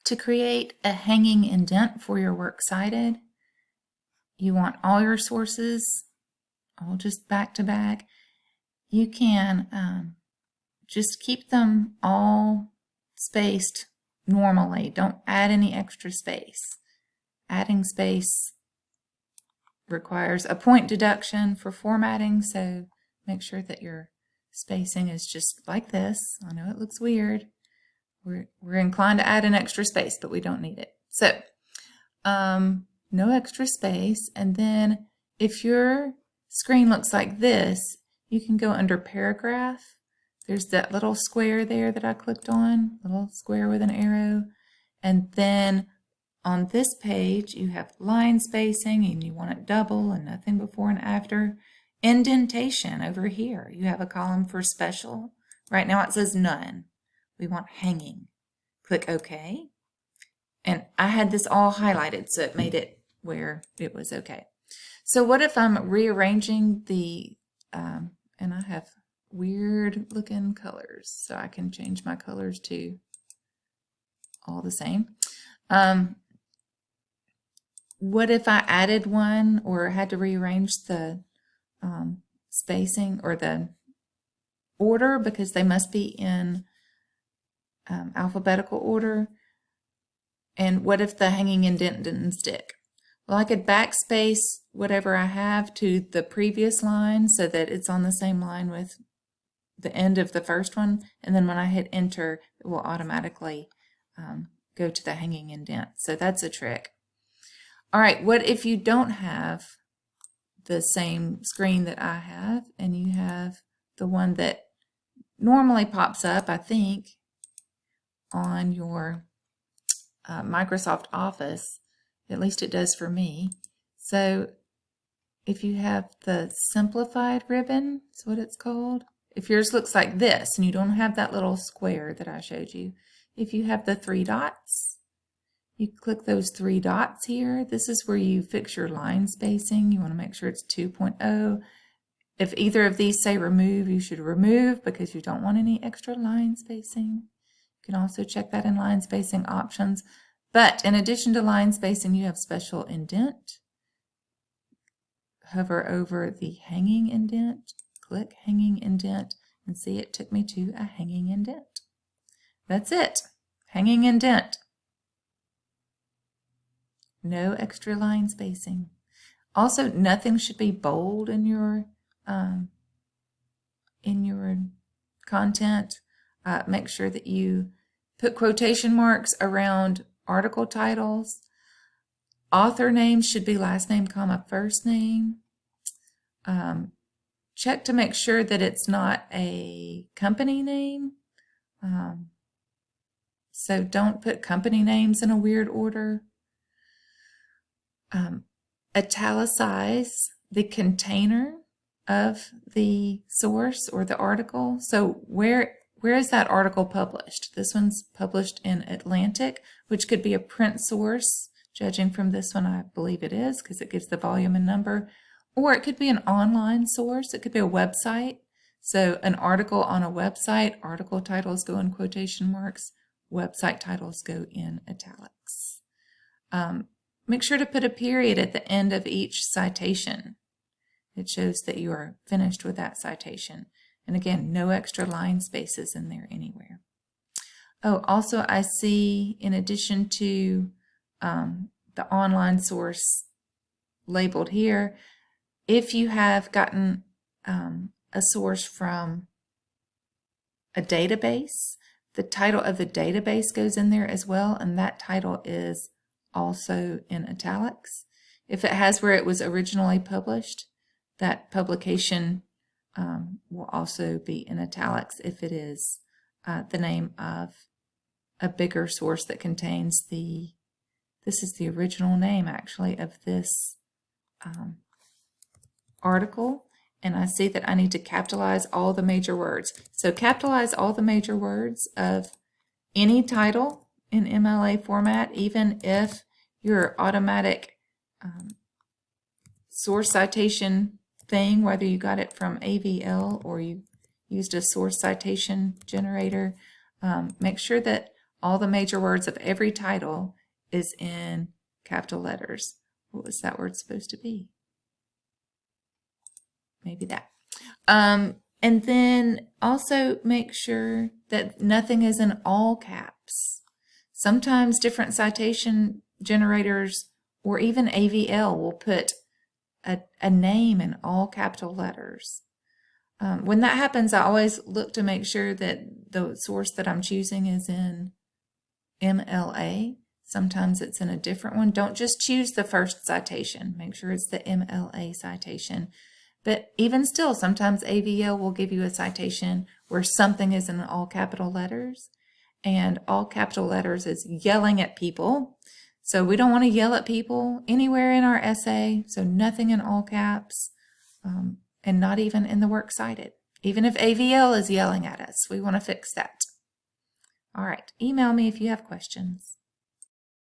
To create a hanging indent for your works cited, you want all your sources all just back to back. You can just keep them all spaced normally. Don't add any extra space. Adding space requires a point deduction for formatting, so make sure that your spacing is just like this. I know it looks weird. We're inclined to add an extra space, but we don't need it. So no extra space. And then if your screen looks like this, you can go under paragraph. There's that little square there that I clicked on, little square with an arrow. And then on this page, you have line spacing and you want it double and nothing before and after. Indentation over here. You have a column for special. Right now it says none. We want hanging. Click OK. And I had this all highlighted, so it made it where it was okay. So what if I'm rearranging the, and I have weird looking colors, so I can change my colors to all the same. What if I added one or had to rearrange the spacing or the order because they must be in alphabetical order? And what if the hanging indent didn't stick? Well, I could backspace whatever I have to the previous line so that it's on the same line with the end of the first one, and then when I hit enter, it will automatically go to the hanging indent. So that's a trick. All right, what if you don't have the same screen that I have, and you have the one that normally pops up, I think, on your Microsoft Office? At least it does for me. So if you have the simplified ribbon, that's what it's called. If yours looks like this and you don't have that little square that I showed you, if you have the 3 dots, you click those 3 dots here. This is where you fix your line spacing. You want to make sure it's 2.0. If either of these say remove, you should remove because you don't want any extra line spacing. You can also check that in line spacing options. But in addition to line spacing, you have special indent. Hover over the hanging indent, click hanging indent, and see it took me to a hanging indent. That's it, hanging indent. No extra line spacing. Also, nothing should be bold in your content. Make sure that you put quotation marks around article titles. Author name should be last name, comma, first name. Check to make sure that it's not a company name. So don't put company names in a weird order. Italicize the container of the source or the article. So where is that article published? This one's published in Atlantic, which could be a print source. Judging from this one, I believe it is because it gives the volume and number. Or it could be an online source. It could be a website. So an article on a website, article titles go in quotation marks, website titles go in italics. Make sure to put a period at the end of each citation. It shows that you are finished with that citation. And again, no extra line spaces in there anywhere. Oh, also I see, in addition to the online source labeled here, if you have gotten a source from a database, the title of the database goes in there as well, and that title is also in italics. If it has where it was originally published, that publication will also be in italics if it is the name of a bigger source that contains this is the original name actually of this article. And I see that I need to capitalize all the major words. So capitalize all the major words of any title in MLA format, even if your automatic source citation thing, whether you got it from AVL or you used a source citation generator, make sure that all the major words of every title is in capital letters. What was that word supposed to be? Maybe that. And then also make sure that nothing is in all caps. Sometimes different citation generators or even AVL will put a name in all capital letters. When that happens, I always look to make sure that the source that I'm choosing is in MLA. Sometimes it's in a different one. Don't just choose the first citation. Make sure it's the MLA citation. But even still, sometimes AVL will give you a citation where something is in all capital letters, and all capital letters is yelling at people. So we don't want to yell at people anywhere in our essay, so nothing in all caps, and not even in the works cited. Even if AVL is yelling at us, we want to fix that. All right, email me if you have questions.